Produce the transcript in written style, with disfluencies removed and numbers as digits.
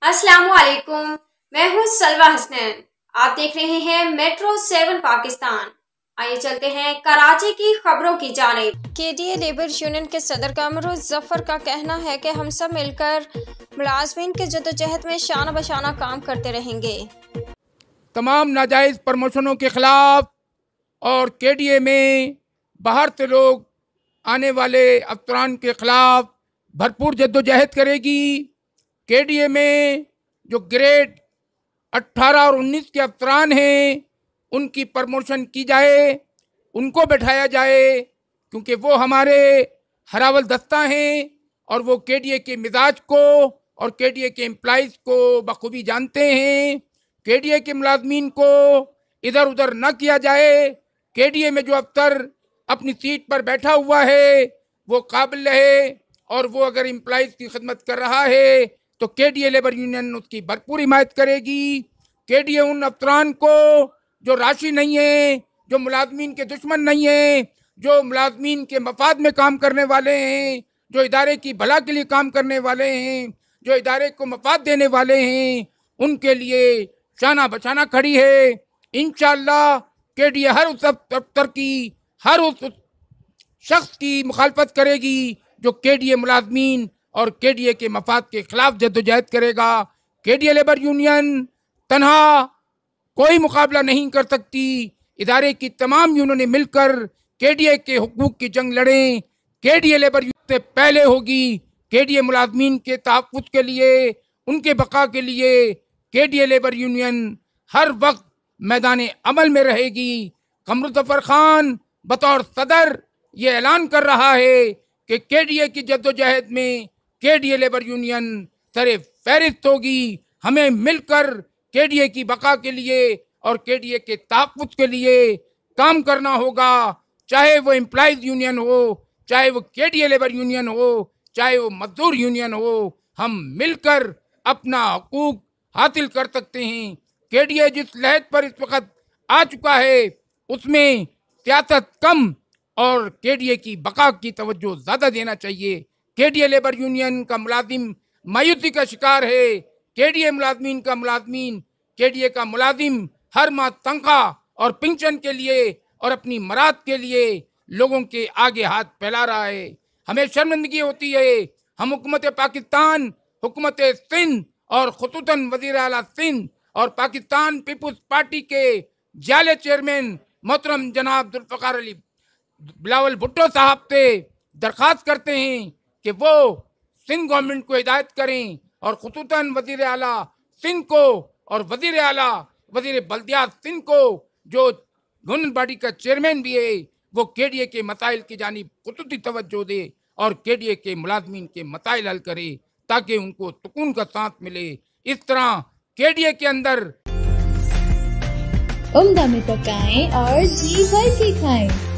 अस्सलामुअलैकुम, मैं हूं सलवा हसनैन। आप देख रहे हैं मेट्रो 7 पाकिस्तान। आइए चलते हैं कराची की खबरों की जानिब। केडीए लेबर यूनियन के सदर कामरुल जफर का कहना है कि हम सब मिलकर मुलाजमीन के जद्दोजहद में शाना बशाना काम करते रहेंगे। तमाम नाजायज़ प्रमोशनों के ख़िलाफ़ और केडीए में बाहर से लोग आने वाले अफसरान के ख़िलाफ़ भरपूर जद्दोजहद करेगी। केडीए में जो ग्रेड 18 और 19 के अफसरान हैं उनकी प्रमोशन की जाए, उनको बैठाया जाए, क्योंकि वो हमारे हरावल दस्ता हैं और वो केडीए के मिजाज को और केडीए के एम्प्लॉइज़ को बखूबी जानते हैं। केडीए के मुलाजमीन को इधर उधर न किया जाए। केडीए में जो अफसर अपनी सीट पर बैठा हुआ है वो काबिल रहे और वो अगर एम्प्लॉइज़ की खिदमत कर रहा है तो केडीए लेबर यूनियन उसकी भरपूर हिमायत करेगी। केडीए उन अफसरान को जो राशि नहीं है, जो मुलाजमीन के दुश्मन नहीं है, जो मुलाजमीन के मफाद में काम करने वाले हैं, जो इदारे की भला के लिए काम करने वाले हैं, जो इदारे को मफाद देने वाले हैं, उनके लिए शाना बचाना खड़ी है। इंशाअल्लाह केडीए हर उस अफसर की, हर उस शख्स की मुखालफत करेगी जो केडीए मुलाजमीन और केडीए के मफाद के खिलाफ जद्दोजहद करेगा। केडीए लेबर यूनियन तन्हा कोई मुकाबला नहीं कर सकती। इदारे की तमाम यूनियनें मिलकर केडीए के हुकूक की जंग लड़ें। केडीए लेबर यूनियन से पहले होगी। केडीए मुलाजमीन के तहफ़्फ़ुज़ के लिए, उनके बका के लिए केडीए लेबर यूनियन हर वक्त मैदान अमल में रहेगी। कामरुल जफर खान बतौर सदर ये ऐलान कर रहा है कि केडीए की जद्दोजहद में केडीए लेबर यूनियन सरे फहरिस्त होगी। हमें मिलकर केडीए की बका के लिए और केडीए के तहफ़्फ़ुज़ के लिए काम करना होगा। चाहे वो एम्प्लॉइज़ यूनियन हो, चाहे वो केडीए लेबर यूनियन हो, चाहे वो मजदूर यूनियन हो, हम मिलकर अपना हकूक हासिल कर सकते हैं। केडीए जिस लहद पर इस वक्त आ चुका है उसमें सियासत कम और केडीए की बका की तवज्जो ज़्यादा देना चाहिए। केडीए लेबर यूनियन का मुलाजिम मायूसी का शिकार है। केडीए का मुलाजिम हर माह तनख्वाह और पेंशन के लिए और अपनी मराद के लिए लोगों के आगे हाथ फैला रहा है। हमें शर्मिंदगी होती है। हम हुकूमत पाकिस्तान, हुकूमत सिंध और खुसूसन वज़ीर आला सिंध और पाकिस्तान पीपुल्स पार्टी के जाले चेयरमैन मोहतरम जनाब जुल्फ़िकार अली बिलावल भुट्टो साहब से दरख्वास्त करते हैं कि वो सिंध गवर्नमेंट को हिदायत करें और खुसूसन वज़ीर आला सिंध को और वज़ीर बल्दियात सिंध को जो गवर्नमेंट बॉडी का चेयरमैन भी है वो केडीए के मसाइल की जानिब खुसूसी तवज्जो दे और केडीए के मुलाजमीन के मसाइल हल करे ताकि उनको सुकून का सांस मिले। इस तरह केडीए के अंदर उम्दा में पकाएं और जी भर के खाएं।